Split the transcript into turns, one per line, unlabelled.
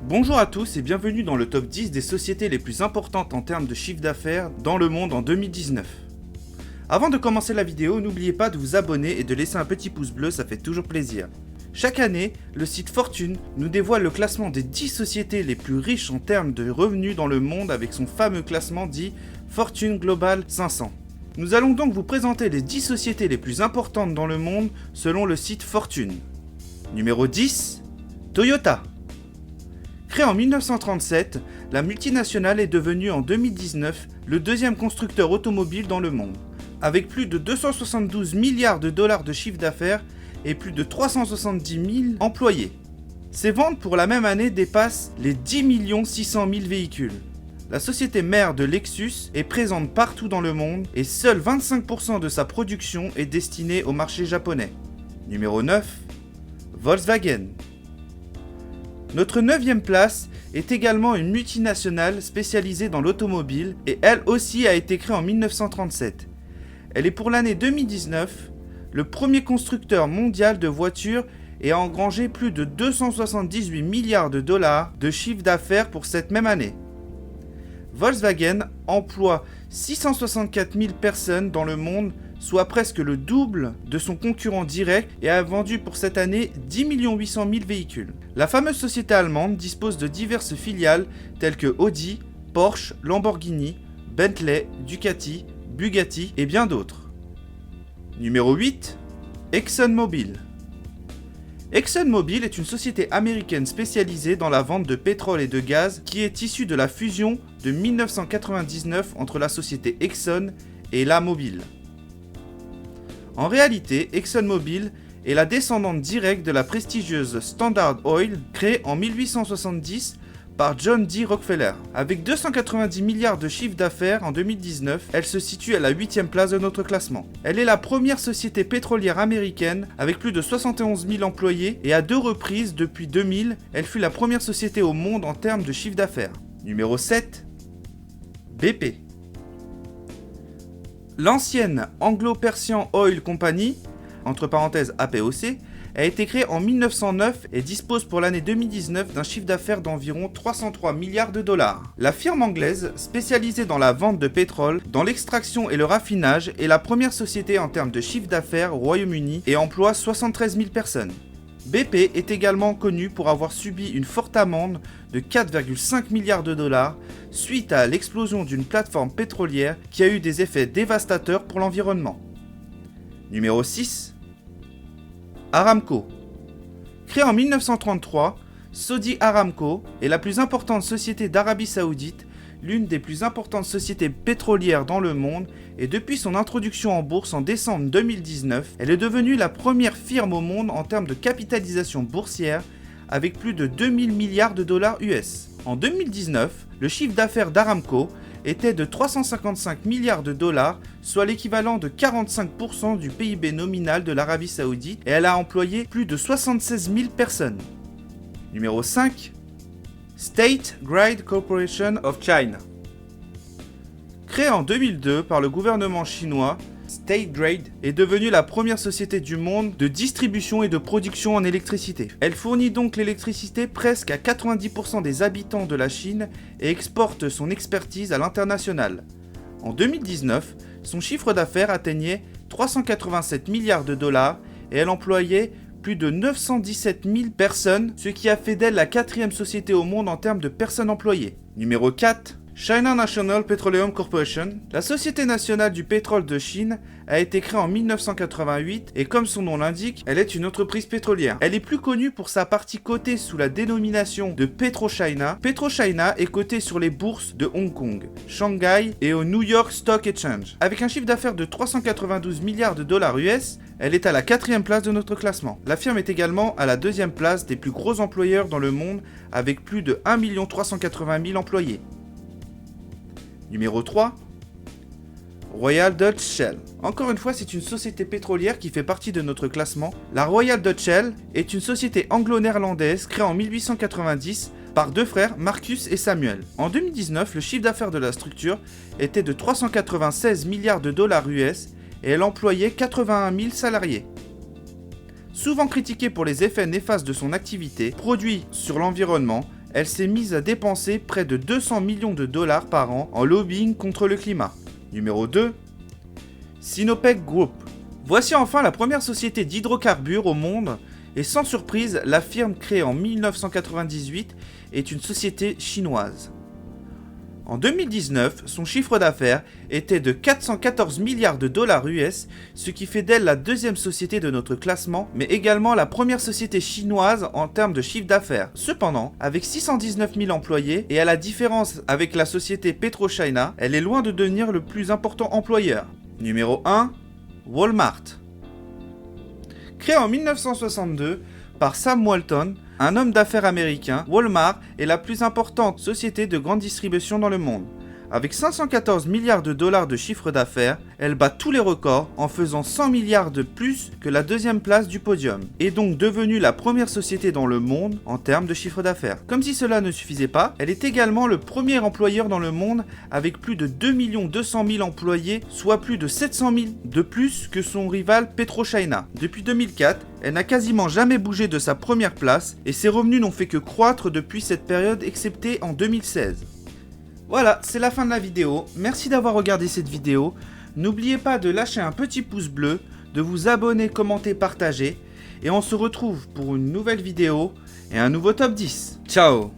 Bonjour à tous et bienvenue dans le top 10 des sociétés les plus importantes en termes de chiffre d'affaires dans le monde en 2019. Avant de commencer la vidéo, n'oubliez pas de vous abonner et de laisser un petit pouce bleu, ça fait toujours plaisir. Chaque année, le site Fortune nous dévoile le classement des 10 sociétés les plus riches en termes de revenus dans le monde avec son fameux classement dit Fortune Global 500. Nous allons donc vous présenter les 10 sociétés les plus importantes dans le monde selon le site Fortune. Numéro 10, Toyota. Créée en 1937, la multinationale est devenue en 2019 le deuxième constructeur automobile dans le monde, avec plus de 272 milliards de dollars de chiffre d'affaires et plus de 370 000 employés. Ses ventes pour la même année dépassent les 10 600 000 véhicules. La société mère de Lexus est présente partout dans le monde et seuls 25% de sa production est destinée au marché japonais. Numéro 9, Volkswagen. Notre 9e place est également une multinationale spécialisée dans l'automobile et elle aussi a été créée en 1937. Elle est pour l'année 2019 le premier constructeur mondial de voitures et a engrangé plus de 278 milliards de dollars de chiffre d'affaires pour cette même année. Volkswagen emploie 664 000 personnes dans le monde, soit presque le double de son concurrent direct et a vendu pour cette année 10 800 000 véhicules. La fameuse société allemande dispose de diverses filiales telles que Audi, Porsche, Lamborghini, Bentley, Ducati, Bugatti et bien d'autres. Numéro 8, ExxonMobil. ExxonMobil est une société américaine spécialisée dans la vente de pétrole et de gaz qui est issue de la fusion de 1999 entre la société Exxon et la Mobil. En réalité, ExxonMobil est la descendante directe de la prestigieuse Standard Oil créée en 1870 par John D. Rockefeller. Avec 290 milliards de chiffre d'affaires en 2019, elle se situe à la 8e place de notre classement. Elle est la première société pétrolière américaine avec plus de 71 000 employés et à 2 reprises depuis 2000, elle fut la première société au monde en termes de chiffre d'affaires. Numéro 7, BP. L'ancienne Anglo-Persian Oil Company, entre parenthèses APOC, a été créée en 1909 et dispose pour l'année 2019 d'un chiffre d'affaires d'environ 303 milliards de dollars. La firme anglaise, spécialisée dans la vente de pétrole, dans l'extraction et le raffinage, est la première société en termes de chiffre d'affaires au Royaume-Uni et emploie 73 000 personnes. BP est également connu pour avoir subi une forte amende de 4,5 milliards de dollars suite à l'explosion d'une plateforme pétrolière qui a eu des effets dévastateurs pour l'environnement. Numéro 6, Aramco. Créée en 1933, Saudi Aramco est la plus importante société d'Arabie Saoudite, l'une des plus importantes sociétés pétrolières dans le monde et depuis son introduction en bourse en décembre 2019, elle est devenue la première firme au monde en termes de capitalisation boursière avec plus de 2000 milliards de dollars US. En 2019, le chiffre d'affaires d'Aramco était de 355 milliards de dollars, soit l'équivalent de 45% du PIB nominal de l'Arabie Saoudite et elle a employé plus de 76 000 personnes. Numéro 5, State Grid Corporation of China. Créée en 2002 par le gouvernement chinois, State Grid est devenue la première société du monde de distribution et de production en électricité. Elle fournit donc l'électricité presque à 90% des habitants de la Chine et exporte son expertise à l'international. En 2019, son chiffre d'affaires atteignait 387 milliards de dollars et elle employait plus de 917 000 personnes, ce qui a fait d'elle la 4e société au monde en termes de personnes employées. Numéro 4, China National Petroleum Corporation. La Société nationale du pétrole de Chine a été créée en 1988 et comme son nom l'indique, elle est une entreprise pétrolière. Elle est plus connue pour sa partie cotée sous la dénomination de PetroChina. PetroChina est cotée sur les bourses de Hong Kong, Shanghai et au New York Stock Exchange. Avec un chiffre d'affaires de 392 milliards de dollars US, elle est à la 4e place de notre classement. La firme est également à la 2e place des plus gros employeurs dans le monde avec plus de 1 380 000 employés. Numéro 3, Royal Dutch Shell. Encore une fois, c'est une société pétrolière qui fait partie de notre classement. La Royal Dutch Shell est une société anglo-néerlandaise créée en 1890 par 2 frères, Marcus et Samuel. En 2019, le chiffre d'affaires de la structure était de 396 milliards de dollars US et elle employait 81 000 salariés. Souvent critiquée pour les effets néfastes de son activité, produits sur l'environnement, elle s'est mise à dépenser près de 200 millions de dollars par an en lobbying contre le climat. Numéro 2. Sinopec Group. Voici enfin la première société d'hydrocarbures au monde, et sans surprise, la firme créée en 1998 est une société chinoise. En 2019, son chiffre d'affaires était de 414 milliards de dollars US, ce qui fait d'elle la deuxième société de notre classement, mais également la première société chinoise en termes de chiffre d'affaires. Cependant, avec 619 000 employés, et à la différence avec la société PetroChina, elle est loin de devenir le plus important employeur. Numéro 1. Walmart. Créé en 1962 par Sam Walton, un homme d'affaires américain, Walmart est la plus importante société de grande distribution dans le monde. Avec 514 milliards de dollars de chiffre d'affaires, elle bat tous les records en faisant 100 milliards de plus que la deuxième place du podium, et donc devenue la première société dans le monde en termes de chiffre d'affaires. Comme si cela ne suffisait pas, elle est également le premier employeur dans le monde avec plus de 2 200 000 employés, soit plus de 700 000 de plus que son rival PetroChina. Depuis 2004, elle n'a quasiment jamais bougé de sa première place, et ses revenus n'ont fait que croître depuis cette période excepté en 2016. Voilà, c'est la fin de la vidéo. Merci d'avoir regardé cette vidéo. N'oubliez pas de lâcher un petit pouce bleu, de vous abonner, commenter, partager. Et on se retrouve pour une nouvelle vidéo et un nouveau top 10. Ciao!